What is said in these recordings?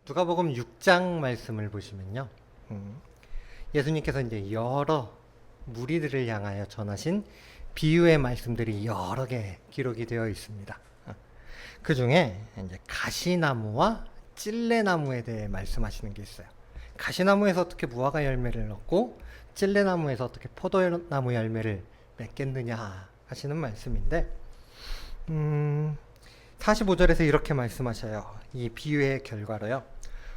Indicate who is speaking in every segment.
Speaker 1: 누가복음 6장 말씀을 보시면요. 예수님께서 이제 여러 무리들을 향하여 전하신 비유의 말씀들이 여러 개 기록이 되어 있습니다. 그 중에 이제 가시나무와 찔레나무에 대해 말씀하시는 게 있어요. 가시나무에서 어떻게 무화과 열매를 얻고 찔레나무에서 어떻게 포도나무 열매를 맺겠느냐 하시는 말씀인데 45절에서 이렇게 말씀하셔요. 이 비유의 결과로요.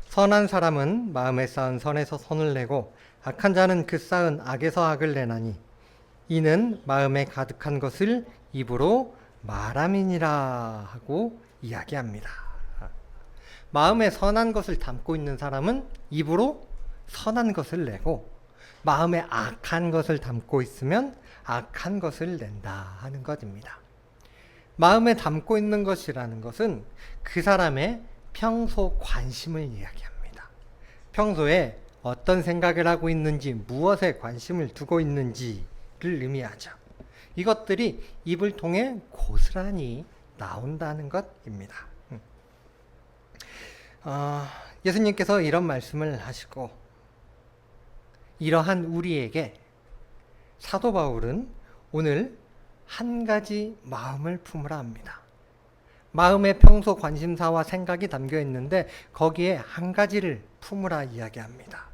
Speaker 1: 선한 사람은 마음에 쌓은 선에서 선을 내고 악한 자는 그 쌓은 악에서 악을 내나니 이는 마음에 가득한 것을 입으로 말함이니라 하고 이야기합니다. 마음에 선한 것을 담고 있는 사람은 입으로 선한 것을 내고 마음에 악한 것을 담고 있으면 악한 것을 낸다 하는 것입니다. 마음에 담고 있는 것이라는 것은 그 사람의 평소 관심을 이야기합니다. 평소에 어떤 생각을 하고 있는지, 무엇에 관심을 두고 있는지를 의미하죠. 이것들이 입을 통해 고스란히 나온다는 것입니다. 예수님께서 이런 말씀을 하시고 이러한 우리에게 사도 바울은 오늘 한 가지 마음을 품으라 합니다. 마음의 평소 관심사와 생각이 담겨 있는데 거기에 한 가지를 품으라 이야기합니다.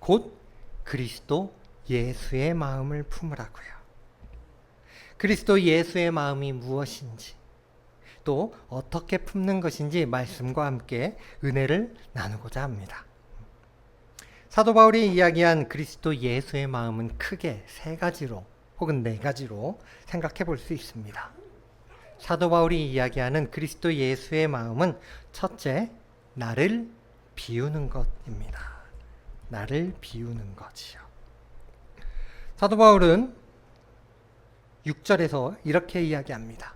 Speaker 1: 곧 그리스도 예수의 마음을 품으라고요. 그리스도 예수의 마음이 무엇인지 또 어떻게 품는 것인지 말씀과 함께 은혜를 나누고자 합니다. 사도 바울이 이야기한 그리스도 예수의 마음은 크게 세 가지로 혹은 네 가지로 생각해 볼 수 있습니다. 사도 바울이 이야기하는 그리스도 예수의 마음은 첫째, 나를 비우는 것입니다. 나를 비우는 것이요. 사도 바울은 6절에서 이렇게 이야기합니다.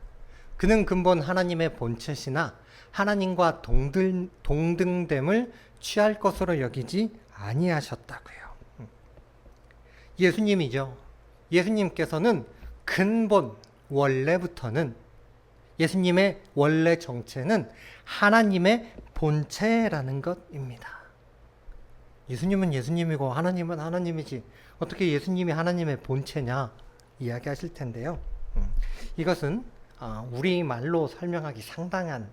Speaker 1: 그는 근본 하나님의 본체시나 하나님과 동등됨을 취할 것으로 여기지 아니하셨다고요. 예수님이죠. 예수님께서는 근본, 원래부터는 예수님의 원래 정체는 하나님의 본체라는 것입니다. 예수님은 예수님이고 하나님은 하나님이지 어떻게 예수님이 하나님의 본체냐 이야기하실 텐데요. 이것은 우리말로 설명하기 상당한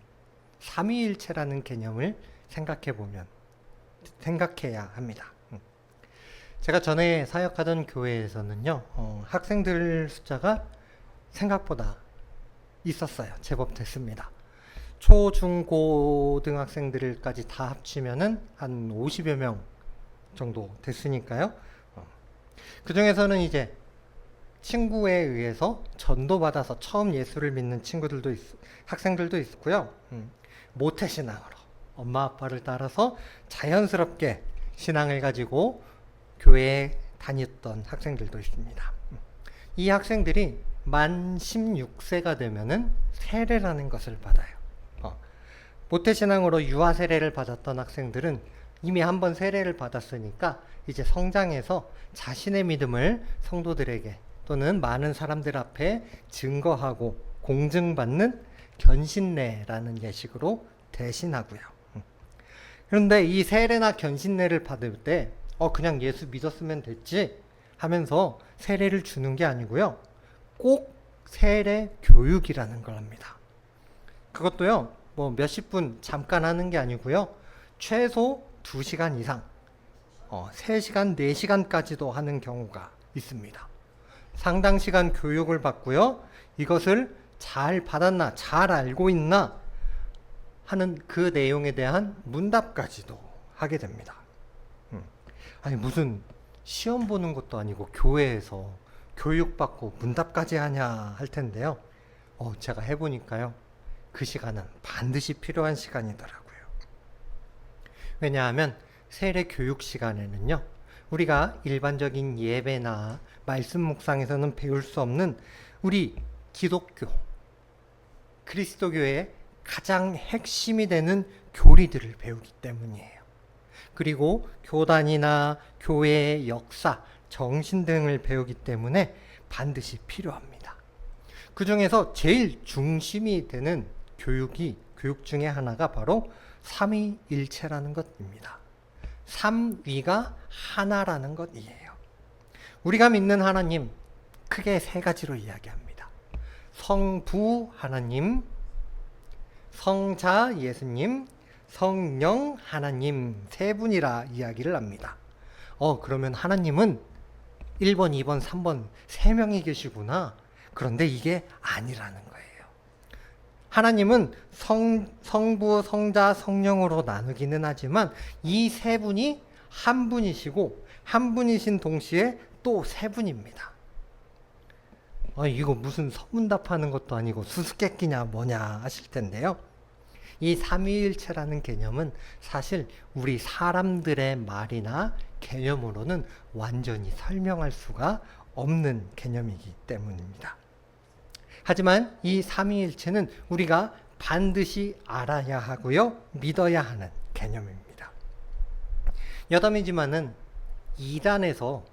Speaker 1: 삼위일체라는 개념을 생각해야 합니다. 제가 전에 사역하던 교회에서는요, 학생들 숫자가 생각보다 있었어요. 제법 됐습니다. 초, 중, 고등학생들까지 다 합치면은 한 50여 명 정도 됐으니까요. 그 중에서는 이제 친구에 의해서 전도받아서 처음 예수를 믿는 학생들도 있고요. 모태신앙으로 엄마 아빠를 따라서 자연스럽게 신앙을 가지고 교회에 다녔던 학생들도 있습니다. 이 학생들이 만 16세가 되면은 세례라는 것을 받아요. 모태신앙으로 유아 세례를 받았던 학생들은 이미 한번 세례를 받았으니까 이제 성장해서 자신의 믿음을 성도들에게 또는 많은 사람들 앞에 증거하고 공증받는 견신례라는 예식으로 대신하고요. 그런데 이 세례나 견신례를 받을 때 그냥 예수 믿었으면 됐지 하면서 세례를 주는 게 아니고요. 꼭 세례 교육이라는 걸 합니다. 그것도요, 뭐 몇십 분 잠깐 하는 게 아니고요. 최소 2시간 이상, 3시간, 4시간까지도 하는 경우가 있습니다. 상당 시간 교육을 받고요. 이것을 잘 받았나, 잘 알고 있나 하는 그 내용에 대한 문답까지도 하게 됩니다. 아니 무슨 시험 보는 것도 아니고 교회에서 교육받고 문답까지 하냐 할 텐데요. 제가 해보니까요. 그 시간은 반드시 필요한 시간이더라고요. 왜냐하면 세례 교육 시간에는요. 우리가 일반적인 예배나 말씀 묵상에서는 배울 수 없는 우리 기독교, 그리스도교의 가장 핵심이 되는 교리들을 배우기 때문이에요. 그리고 교단이나 교회의 역사, 정신 등을 배우기 때문에 반드시 필요합니다. 그 중에서 제일 중심이 되는 교육 중에 하나가 바로 삼위일체라는 것입니다. 삼위가 하나라는 것이에요. 우리가 믿는 하나님 크게 세 가지로 이야기합니다. 성부 하나님, 성자 예수님, 성령 하나님 세 분이라 이야기를 합니다. 그러면 하나님은 1번, 2번, 3번 세 명이 계시구나. 그런데 이게 아니라는 거예요. 하나님은 성부, 성자, 성령으로 나누기는 하지만 이 세 분이 한 분이시고 한 분이신 동시에 또 세 분입니다. 이거 무슨 서문답하는 것도 아니고 수수께끼냐 뭐냐 하실 텐데요. 이 삼위일체라는 개념은 사실 우리 사람들의 말이나 개념으로는 완전히 설명할 수가 없는 개념이기 때문입니다. 하지만 이 삼위일체는 우리가 반드시 알아야 하고요, 믿어야 하는 개념입니다. 여담이지만은 이단에서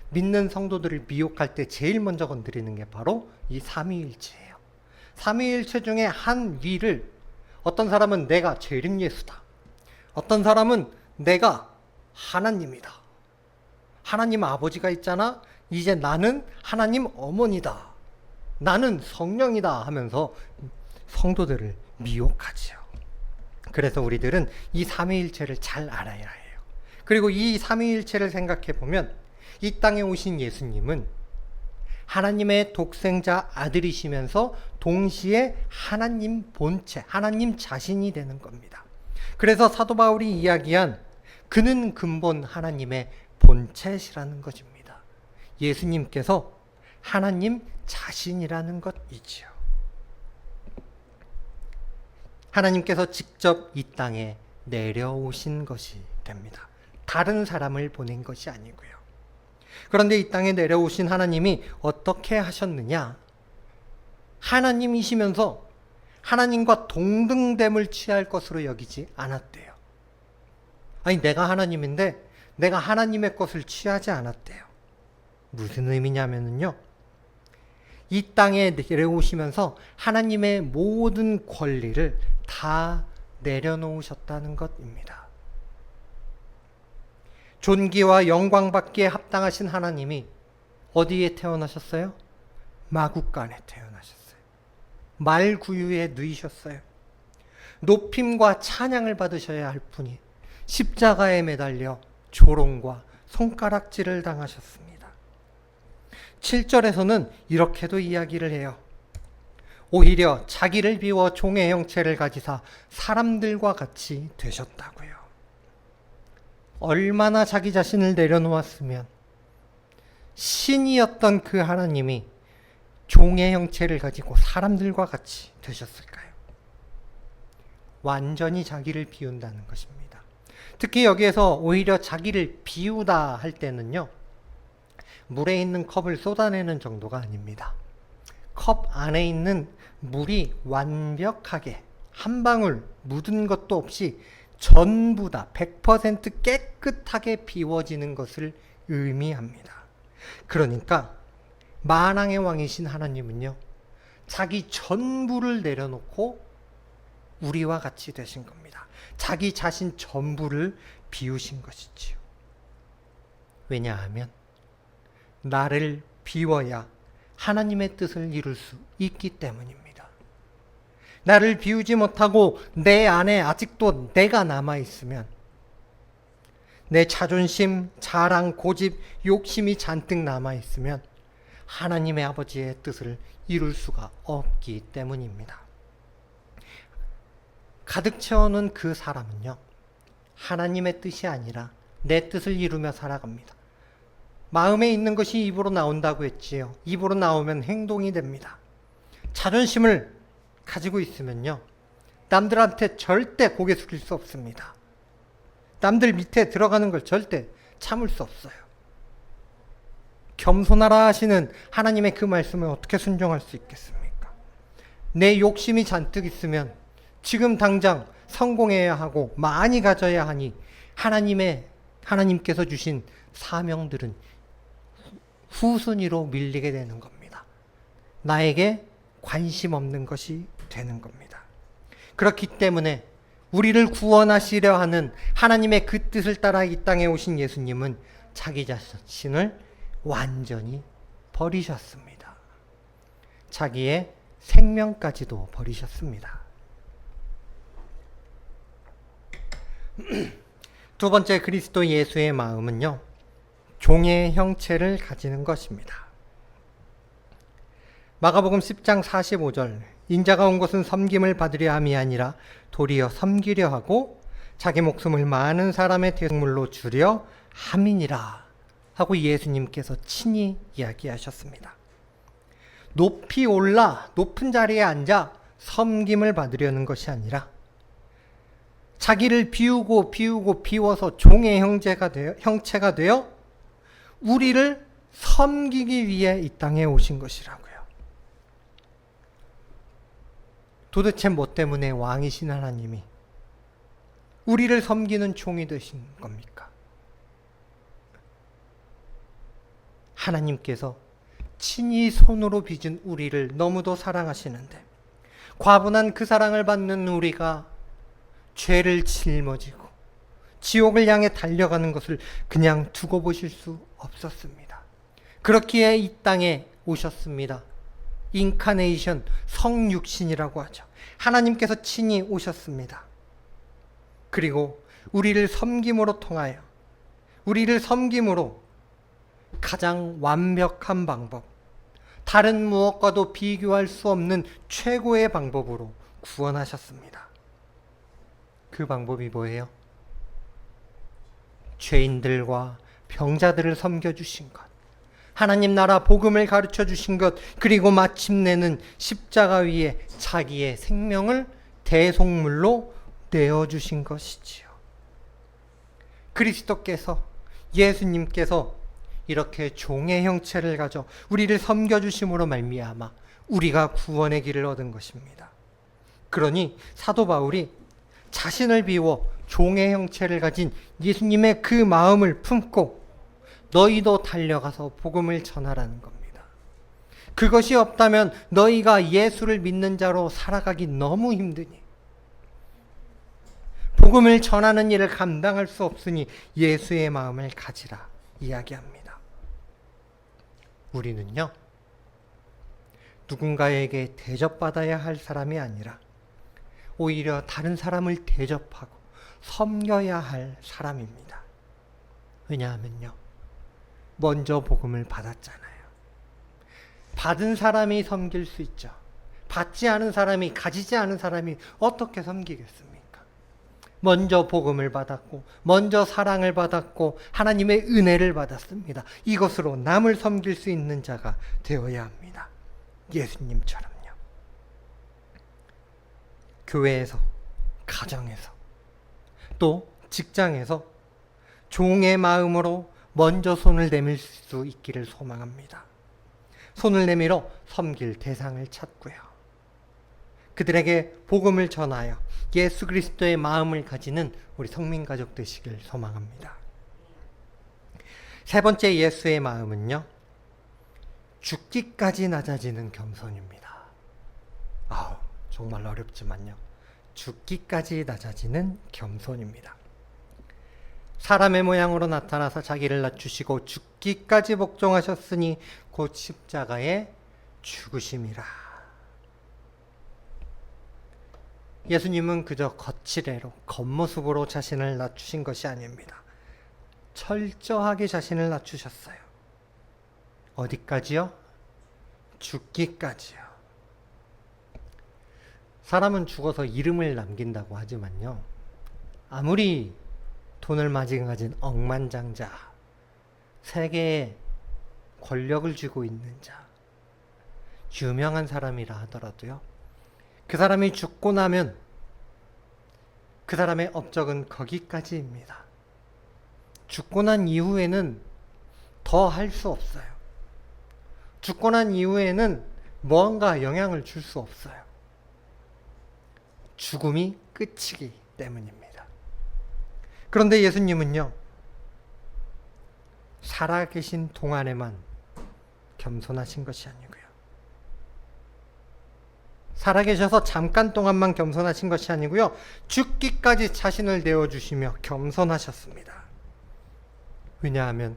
Speaker 1: 믿는 성도들을 미혹할 때 제일 먼저 건드리는 게 바로 이 삼위일체예요. 삼위일체 중에 한 위를 어떤 사람은 내가 재림 예수다. 어떤 사람은 내가 하나님이다. 하나님 아버지가 있잖아. 이제 나는 하나님 어머니다. 나는 성령이다 하면서 성도들을 미혹하지요. 그래서 우리들은 이 삼위일체를 잘 알아야 해요. 그리고 이 삼위일체를 생각해 보면 이 땅에 오신 예수님은 하나님의 독생자 아들이시면서 동시에 하나님 본체, 하나님 자신이 되는 겁니다. 그래서 사도 바울이 이야기한 그는 근본 하나님의 본체시라는 것입니다. 예수님께서 하나님 자신이라는 것이지요. 하나님께서 직접 이 땅에 내려오신 것이 됩니다. 다른 사람을 보낸 것이 아니고요. 그런데 이 땅에 내려오신 하나님이 어떻게 하셨느냐? 하나님이시면서 하나님과 동등됨을 취할 것으로 여기지 않았대요. 내가 하나님인데 내가 하나님의 것을 취하지 않았대요. 무슨 의미냐면요, 이 땅에 내려오시면서 하나님의 모든 권리를 다 내려놓으셨다는 것입니다. 존귀와 영광받기에 합당하신 하나님이 어디에 태어나셨어요? 마구간에 태어나셨어요. 말구유에 누이셨어요. 높임과 찬양을 받으셔야 할 분이 십자가에 매달려 조롱과 손가락질을 당하셨습니다. 7절에서는 이렇게도 이야기를 해요. 오히려 자기를 비워 종의 형체를 가지사 사람들과 같이 되셨다고요. 얼마나 자기 자신을 내려놓았으면 신이었던 그 하나님이 종의 형체를 가지고 사람들과 같이 되셨을까요? 완전히 자기를 비운다는 것입니다. 특히 여기에서 오히려 자기를 비우다 할 때는요, 물에 있는 컵을 쏟아내는 정도가 아닙니다. 컵 안에 있는 물이 완벽하게 한 방울 묻은 것도 없이 전부 다 100% 깨끗하게 비워지는 것을 의미합니다. 그러니까 만왕의 왕이신 하나님은요, 자기 전부를 내려놓고 우리와 같이 되신 겁니다. 자기 자신 전부를 비우신 것이지요. 왜냐하면 나를 비워야 하나님의 뜻을 이룰 수 있기 때문입니다. 나를 비우지 못하고 내 안에 아직도 내가 남아있으면, 내 자존심, 자랑, 고집, 욕심이 잔뜩 남아있으면 하나님의 아버지의 뜻을 이룰 수가 없기 때문입니다. 가득 채워놓은 그 사람은요, 하나님의 뜻이 아니라 내 뜻을 이루며 살아갑니다. 마음에 있는 것이 입으로 나온다고 했지요. 입으로 나오면 행동이 됩니다. 자존심을 가지고 있으면요, 남들한테 절대 고개 숙일 수 없습니다. 남들 밑에 들어가는 걸 절대 참을 수 없어요. 겸손하라 하시는 하나님의 그 말씀을 어떻게 순종할 수 있겠습니까? 내 욕심이 잔뜩 있으면 지금 당장 성공해야 하고 많이 가져야 하니 하나님께서 주신 사명들은 후순위로 밀리게 되는 겁니다. 나에게 관심 없는 것이 되는 겁니다. 그렇기 때문에 우리를 구원하시려 하는 하나님의 그 뜻을 따라 이 땅에 오신 예수님은 자기 자신을 완전히 버리셨습니다. 자기의 생명까지도 버리셨습니다. 두 번째 그리스도 예수의 마음은요, 종의 형체를 가지는 것입니다. 마가복음 10장 45절, 인자가 온 것은 섬김을 받으려 함이 아니라 도리어 섬기려 하고 자기 목숨을 많은 사람의 대속물로 주려 함이니라 하고 예수님께서 친히 이야기하셨습니다. 높이 올라 높은 자리에 앉아 섬김을 받으려는 것이 아니라 자기를 비워서 종의 형체가 되어 우리를 섬기기 위해 이 땅에 오신 것이라고요. 도대체 뭐 때문에 왕이신 하나님이 우리를 섬기는 종이 되신 겁니까? 하나님께서 친히 손으로 빚은 우리를 너무도 사랑하시는데 과분한 그 사랑을 받는 우리가 죄를 짊어지고 지옥을 향해 달려가는 것을 그냥 두고 보실 수 없었습니다. 그렇기에 이 땅에 오셨습니다. 인카네이션, 성육신이라고 하죠. 하나님께서 친히 오셨습니다. 그리고 우리를 섬김으로 통하여, 우리를 섬김으로 가장 완벽한 방법, 다른 무엇과도 비교할 수 없는 최고의 방법으로 구원하셨습니다. 그 방법이 뭐예요? 죄인들과 병자들을 섬겨주신 것, 하나님 나라 복음을 가르쳐 주신 것, 그리고 마침내는 십자가 위에 자기의 생명을 대속물로 내어주신 것이지요. 그리스도께서, 예수님께서 이렇게 종의 형체를 가져 우리를 섬겨주심으로 말미암아 우리가 구원의 길을 얻은 것입니다. 그러니 사도 바울이 자신을 비워 종의 형체를 가진 예수님의 그 마음을 품고 너희도 달려가서 복음을 전하라는 겁니다. 그것이 없다면 너희가 예수를 믿는 자로 살아가기 너무 힘드니, 복음을 전하는 일을 감당할 수 없으니 예수의 마음을 가지라 이야기합니다. 우리는요, 누군가에게 대접받아야 할 사람이 아니라 오히려 다른 사람을 대접하고 섬겨야 할 사람입니다. 왜냐하면요, 먼저 복음을 받았잖아요. 받은 사람이 섬길 수 있죠. 받지 않은 사람이, 가지지 않은 사람이 어떻게 섬기겠습니까? 먼저 복음을 받았고, 먼저 사랑을 받았고, 하나님의 은혜를 받았습니다. 이것으로 남을 섬길 수 있는 자가 되어야 합니다. 예수님처럼요. 교회에서, 가정에서, 또 직장에서 종의 마음으로 먼저 손을 내밀 수 있기를 소망합니다. 손을 내밀어 섬길 대상을 찾고요. 그들에게 복음을 전하여 예수 그리스도의 마음을 가지는 우리 성민가족 되시길 소망합니다. 세 번째 예수의 마음은요, 죽기까지 낮아지는 겸손입니다. 정말 어렵지만요, 죽기까지 낮아지는 겸손입니다. 사람의 모양으로 나타나서 자기를 낮추시고 죽기까지 복종하셨으니 곧 십자가에 죽으심이라. 예수님은 그저 거칠애로, 겉모습으로 자신을 낮추신 것이 아닙니다. 철저하게 자신을 낮추셨어요. 어디까지요? 죽기까지요. 사람은 죽어서 이름을 남긴다고 하지만요, 아무리 돈을 가진 억만장자, 세계에 권력을 쥐고 있는 자, 유명한 사람이라 하더라도요, 그 사람이 죽고 나면 그 사람의 업적은 거기까지입니다. 죽고 난 이후에는 더 할 수 없어요. 죽고 난 이후에는 뭔가 영향을 줄 수 없어요. 죽음이 끝이기 때문입니다. 그런데 예수님은요, 살아계신 동안에만 겸손하신 것이 아니고요, 살아계셔서 잠깐 동안만 겸손하신 것이 아니고요. 죽기까지 자신을 내어주시며 겸손하셨습니다. 왜냐하면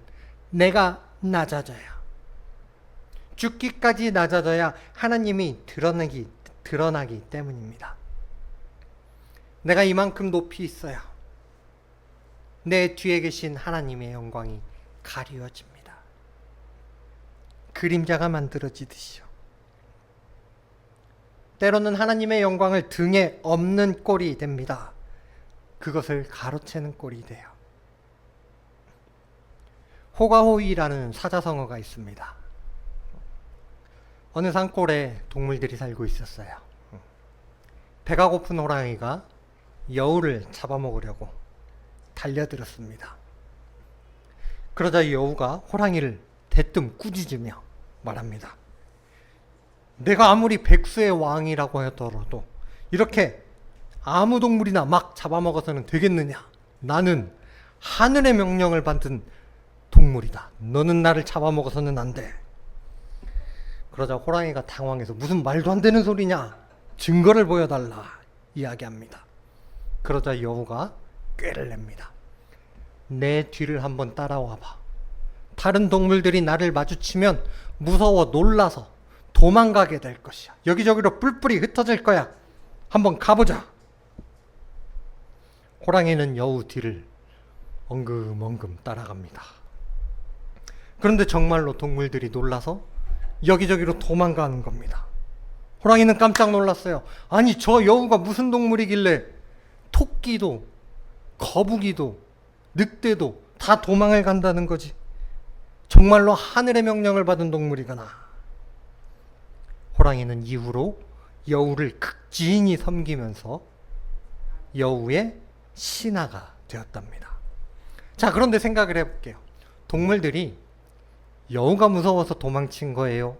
Speaker 1: 내가 낮아져야, 죽기까지 낮아져야 하나님이 드러나기 때문입니다. 내가 이만큼 높이 있어야 내 뒤에 계신 하나님의 영광이 가리워집니다. 그림자가 만들어지듯이요. 때로는 하나님의 영광을 등에 업는 꼴이 됩니다. 그것을 가로채는 꼴이 돼요. 호가호이라는 사자성어가 있습니다. 어느 산골에 동물들이 살고 있었어요. 배가 고픈 호랑이가 여우를 잡아먹으려고 달려들었습니다. 그러자 여우가 호랑이를 대뜸 꾸짖으며 말합니다. 내가 아무리 백수의 왕이라고 하더라도 이렇게 아무 동물이나 막 잡아먹어서는 되겠느냐? 나는 하늘의 명령을 받은 동물이다. 너는 나를 잡아먹어서는 안 돼. 그러자 호랑이가 당황해서 무슨 말도 안 되는 소리냐? 증거를 보여달라 이야기합니다. 그러자 여우가 꾀를 냅니다. 내 뒤를 한번 따라와봐. 다른 동물들이 나를 마주치면 무서워 놀라서 도망가게 될 것이야. 여기저기로 뿔뿔이 흩어질 거야. 한번 가보자. 호랑이는 여우 뒤를 엉금엉금 따라갑니다. 그런데 정말로 동물들이 놀라서 여기저기로 도망가는 겁니다. 호랑이는 깜짝 놀랐어요. 아니, 저 여우가 무슨 동물이길래 토끼도 거북이도 늑대도 다 도망을 간다는 거지. 정말로 하늘의 명령을 받은 동물이구나. 호랑이는 이후로 여우를 극진히 섬기면서 여우의 신하가 되었답니다. 자, 그런데 생각을 해볼게요. 동물들이 여우가 무서워서 도망친 거예요?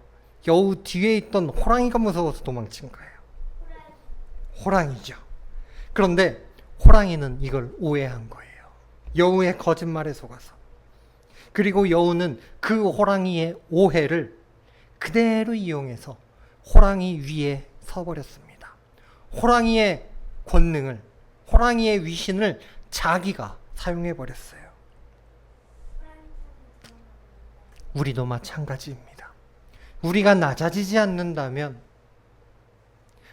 Speaker 1: 여우 뒤에 있던 호랑이가 무서워서 도망친 거예요? 호랑이죠. 그런데 호랑이는 이걸 오해한 거예요. 여우의 거짓말에 속아서. 그리고 여우는 그 호랑이의 오해를 그대로 이용해서 호랑이 위에 서버렸습니다. 호랑이의 권능을, 호랑이의 위신을 자기가 사용해버렸어요. 우리도 마찬가지입니다. 우리가 낮아지지 않는다면,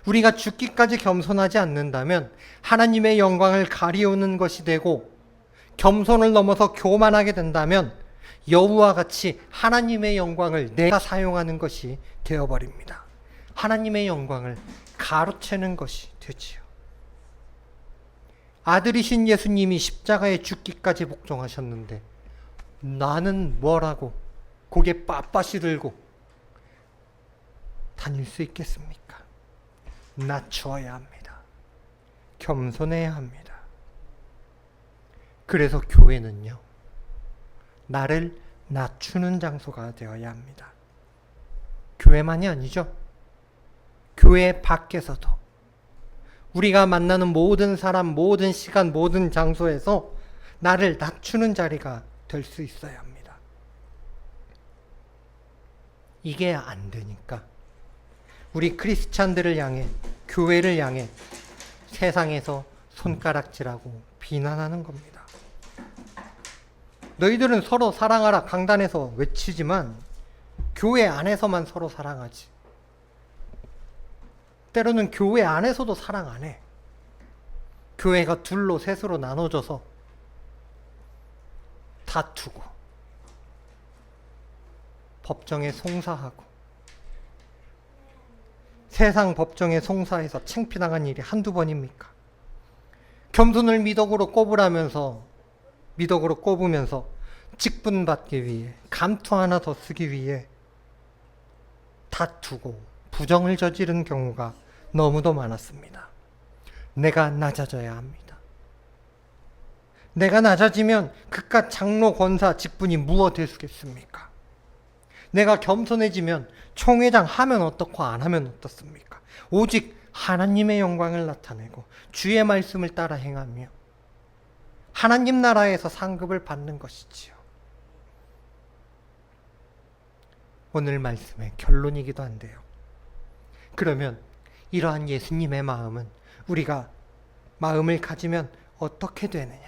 Speaker 1: 우리가 죽기까지 겸손하지 않는다면 하나님의 영광을 가리우는 것이 되고, 겸손을 넘어서 교만하게 된다면 여우와 같이 하나님의 영광을 내가 사용하는 것이 되어버립니다. 하나님의 영광을 가로채는 것이 되지요. 아들이신 예수님이 십자가에 죽기까지 복종하셨는데 나는 뭐라고 고개 빳빳이 들고 다닐 수 있겠습니까? 낮추어야 합니다. 겸손해야 합니다. 그래서 교회는요, 나를 낮추는 장소가 되어야 합니다. 교회만이 아니죠. 교회 밖에서도 우리가 만나는 모든 사람, 모든 시간, 모든 장소에서 나를 낮추는 자리가 될 수 있어야 합니다. 이게 안 되니까 우리 크리스찬들을 향해, 교회를 향해 세상에서 손가락질하고 비난하는 겁니다. 너희들은 서로 사랑하라 강단에서 외치지만 교회 안에서만 서로 사랑하지. 때로는 교회 안에서도 사랑 안 해. 교회가 둘로 셋으로 나눠져서 다투고 법정에 송사하고 세상 법정에 송사해서 창피당한 일이 한두 번입니까? 겸손을 미덕으로 꼽으면서 직분받기 위해, 감투 하나 더 쓰기 위해 다투고 부정을 저지른 경우가 너무도 많았습니다. 내가 낮아져야 합니다. 내가 낮아지면 그깟 장로, 권사, 직분이 무엇 되겠습니까? 내가 겸손해지면 총회장 하면 어떻고 안 하면 어떻습니까? 오직 하나님의 영광을 나타내고 주의 말씀을 따라 행하며 하나님 나라에서 상급을 받는 것이지요. 오늘 말씀의 결론이기도 한데요. 그러면 이러한 예수님의 마음은 우리가 마음을 가지면 어떻게 되느냐?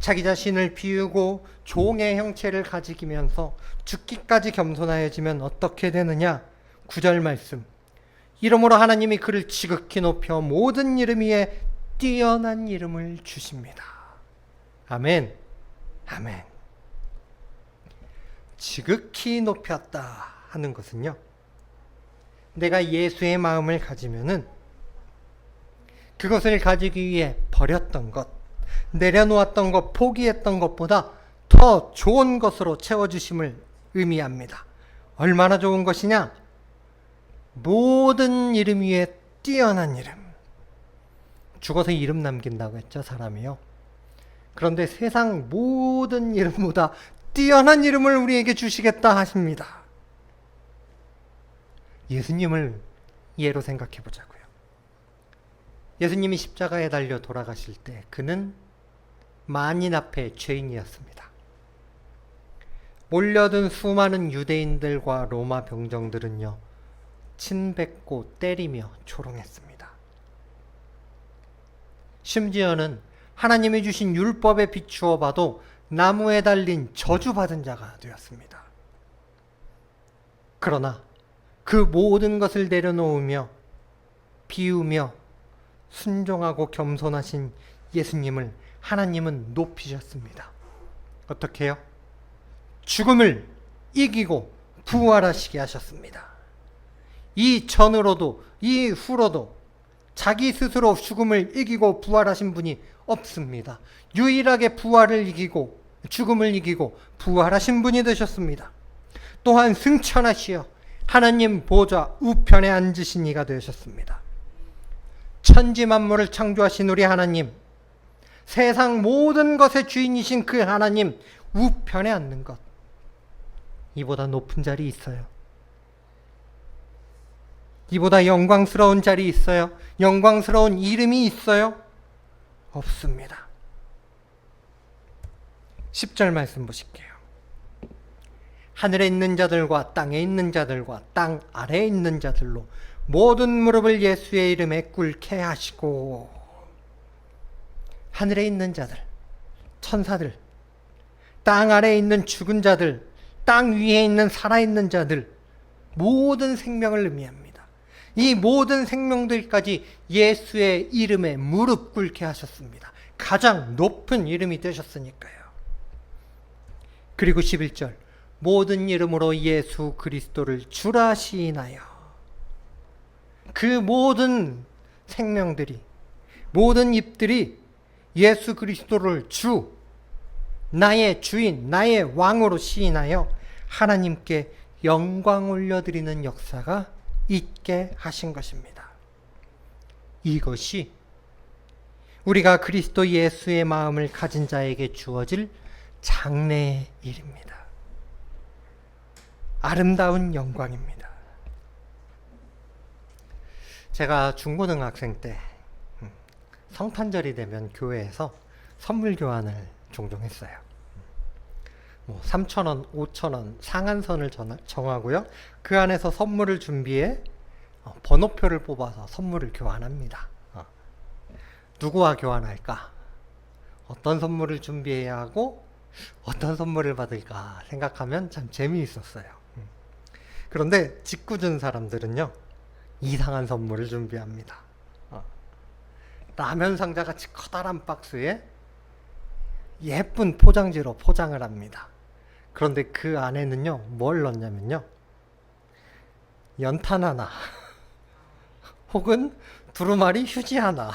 Speaker 1: 자기 자신을 비우고 종의 형체를 가지면서 죽기까지 겸손하여지면 어떻게 되느냐? 9절 말씀. 이러므로 하나님이 그를 지극히 높여 모든 이름 위에 뛰어난 이름을 주십니다. 아멘. 아멘. 지극히 높였다 하는 것은요, 내가 예수의 마음을 가지면은 그것을 가지기 위해 버렸던 것, 내려놓았던 것, 포기했던 것보다 더 좋은 것으로 채워주심을 의미합니다. 얼마나 좋은 것이냐? 모든 이름 위에 뛰어난 이름. 죽어서 이름 남긴다고 했죠, 사람이요. 그런데 세상 모든 이름보다 뛰어난 이름을 우리에게 주시겠다 하십니다. 예수님을 예로 생각해 보자고요. 예수님이 십자가에 달려 돌아가실 때 그는 만인 앞에 죄인이었습니다. 몰려든 수많은 유대인들과 로마 병정들은요, 침뱉고 때리며 조롱했습니다. 심지어는 하나님이 주신 율법에 비추어 봐도 나무에 달린 저주받은 자가 되었습니다. 그러나 그 모든 것을 내려놓으며 비우며 순종하고 겸손하신 예수님을 하나님은 높이셨습니다. 어떻게 해요? 죽음을 이기고 부활하시게 하셨습니다. 이 전으로도 이 후로도 자기 스스로 죽음을 이기고 부활하신 분이 없습니다. 유일하게 부활을 이기고 죽음을 이기고 부활하신 분이 되셨습니다. 또한 승천하시어 하나님 보좌 우편에 앉으신 이가 되셨습니다. 천지 만물을 창조하신 우리 하나님, 세상 모든 것의 주인이신 그 하나님 우편에 앉는 것, 이보다 높은 자리 있어요? 이보다 영광스러운 자리 있어요? 영광스러운 이름이 있어요? 없습니다. 10절 말씀 보실게요. 하늘에 있는 자들과 땅에 있는 자들과 땅 아래에 있는 자들로 모든 무릎을 예수의 이름에 꿇게 하시고. 하늘에 있는 자들, 천사들, 땅 아래에 있는 죽은 자들, 땅 위에 있는 살아있는 자들, 모든 생명을 의미합니다. 이 모든 생명들까지 예수의 이름에 무릎 꿇게 하셨습니다. 가장 높은 이름이 되셨으니까요. 그리고 11절, 모든 이름으로 예수 그리스도를 주라 시인하여. 그 모든 생명들이, 모든 입들이 예수 그리스도를 주, 나의 주인, 나의 왕으로 시인하여 하나님께 영광 올려드리는 역사가 있게 하신 것입니다. 이것이 우리가 그리스도 예수의 마음을 가진 자에게 주어질 장래의 일입니다. 아름다운 영광입니다. 제가 중고등학생 때 성탄절이 되면 교회에서 선물 교환을 종종 했어요. 3,000원, 5,000원 상한선을 정하고요. 그 안에서 선물을 준비해 번호표를 뽑아서 선물을 교환합니다. 누구와 교환할까? 어떤 선물을 준비해야 하고 어떤 선물을 받을까 생각하면 참 재미있었어요. 그런데 짓궂은 사람들은요, 이상한 선물을 준비합니다. 라면 상자같이 커다란 박스에 예쁜 포장지로 포장을 합니다. 그런데 그 안에는요, 뭘 넣냐면요, 연탄 하나 혹은 두루마리 휴지 하나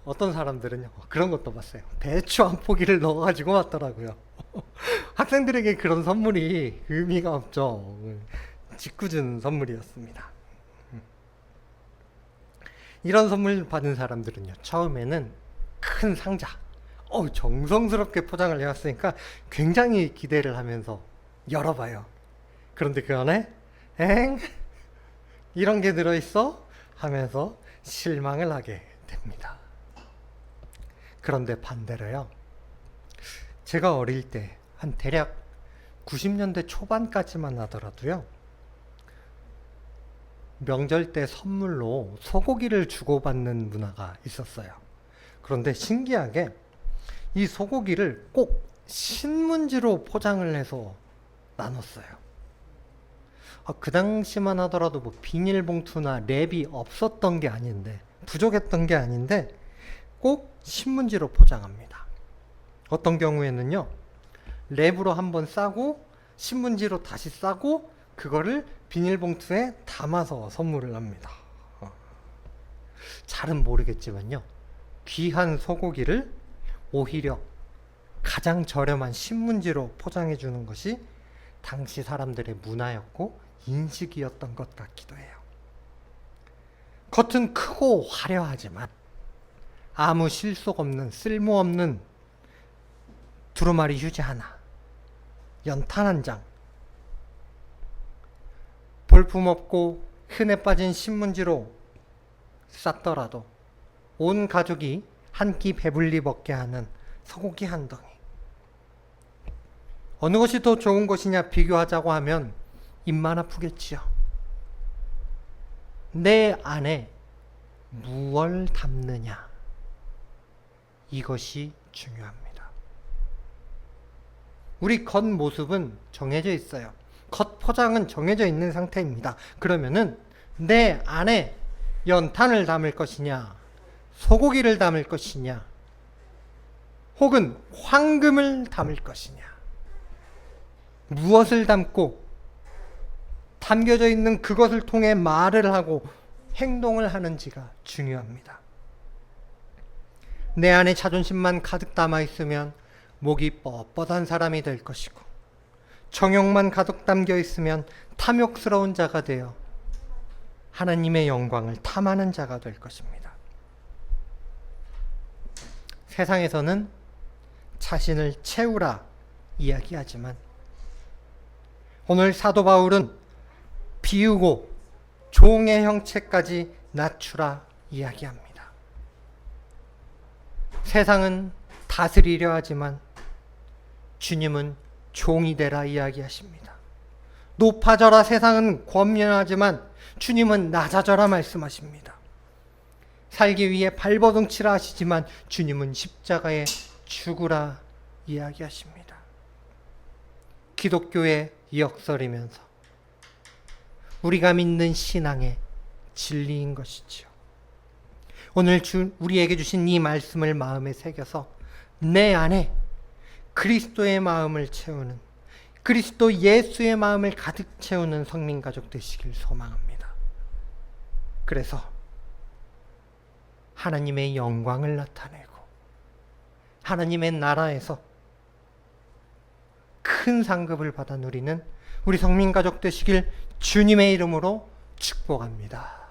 Speaker 1: 어떤 사람들은요, 그런 것도 봤어요. 배추 한 포기를 넣어가지고 왔더라고요. 학생들에게 그런 선물이 의미가 없죠. 짓궂은 선물이었습니다. 이런 선물 받은 사람들은요, 처음에는 큰 상자, 정성스럽게 포장을 해왔으니까 굉장히 기대를 하면서 열어봐요. 그런데 그 안에 이런 게 들어있어? 하면서 실망을 하게 됩니다. 그런데 반대로요, 제가 어릴 때 한 대략 90년대 초반까지만 하더라도요, 명절 때 선물로 소고기를 주고받는 문화가 있었어요. 그런데 신기하게 이 소고기를 꼭 신문지로 포장을 해서 나눴어요. 그 당시만 하더라도 뭐 비닐봉투나 랩이 없었던 게 아닌데, 부족했던 게 아닌데 꼭 신문지로 포장합니다. 어떤 경우에는요, 랩으로 한번 싸고 신문지로 다시 싸고 그거를 비닐봉투에 담아서 선물을 합니다. 잘은 모르겠지만요, 귀한 소고기를 오히려 가장 저렴한 신문지로 포장해 주는 것이 당시 사람들의 문화였고 인식이었던 것 같기도 해요. 겉은 크고 화려하지만 아무 실속 없는 쓸모없는 두루마리 휴지 하나, 연탄 한 장, 볼품없고 흔해 빠진 신문지로 쌌더라도 온 가족이 한 끼 배불리 먹게 하는 소고기 한 덩이. 어느 것이 더 좋은 것이냐 비교하자고 하면 입만 아프겠지요. 내 안에 무얼 담느냐, 이것이 중요합니다. 우리 겉모습은 정해져 있어요. 겉 포장은 정해져 있는 상태입니다. 그러면은 내 안에 연탄을 담을 것이냐, 소고기를 담을 것이냐, 혹은 황금을 담을 것이냐, 무엇을 담고 담겨져 있는 그것을 통해 말을 하고 행동을 하는지가 중요합니다. 내 안에 자존심만 가득 담아 있으면 목이 뻣뻣한 사람이 될 것이고, 정욕만 가득 담겨 있으면 탐욕스러운 자가 되어 하나님의 영광을 탐하는 자가 될 것입니다. 세상에서는 자신을 채우라 이야기하지만 오늘 사도 바울은 비우고 종의 형체까지 낮추라 이야기합니다. 세상은 다스리려 하지만 주님은 종이 되라 이야기하십니다. 높아져라 세상은 권면하지만 주님은 낮아져라 말씀하십니다. 살기 위해 발버둥치라 하시지만 주님은 십자가에 죽으라 이야기하십니다. 기독교의 역설이면서 우리가 믿는 신앙의 진리인 것이지요. 오늘 우리에게 주신 이 말씀을 마음에 새겨서 내 안에 그리스도의 마음을 채우는, 그리스도 예수의 마음을 가득 채우는 성민가족 되시길 소망합니다. 그래서 하나님의 영광을 나타내고 하나님의 나라에서 큰 상급을 받아 누리는 우리 성민가족 되시길 주님의 이름으로 축복합니다.